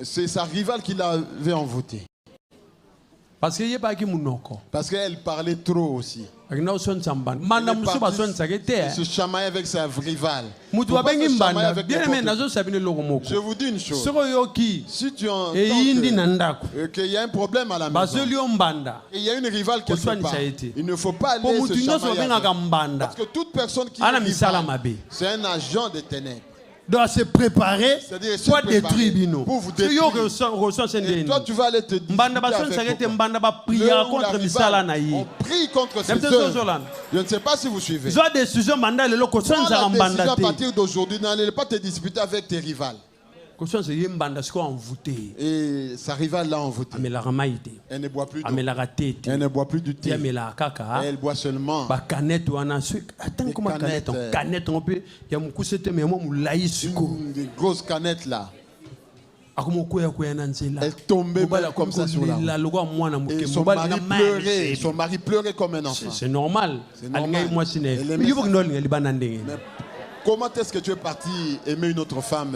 C'est sa rivale qui l'avait envoûté. Parce qu'elle parlait trop aussi. Elle se chamaillait avec sa rivale. Je vous dis une chose. Si tu entends qu'il y a un problème à la maison, il y a une rivale quelque part, il ne faut pas aller se chamailler avec. Parce que toute personne qui est rivale, c'est un agent des ténèbres. Doit se préparer pour détruire Bino. Pour vous détruire. Et toi, tu vas aller te disputer avec on prie contre ces œuvres. Je ne sais pas si vous suivez. Prends la décision à partir d'aujourd'hui. N'allez pas te disputer avec tes rivales. Et sa rivale l'a envoûté. Elle ne boit plus d'eau. Elle ne boit plus du thé. Elle boit seulement des grosses canettes là. Elle tombait comme ça sur la route. Et son mari pleurait comme un enfant. C'est normal. Mais comment est-ce que tu es parti aimer une autre femme?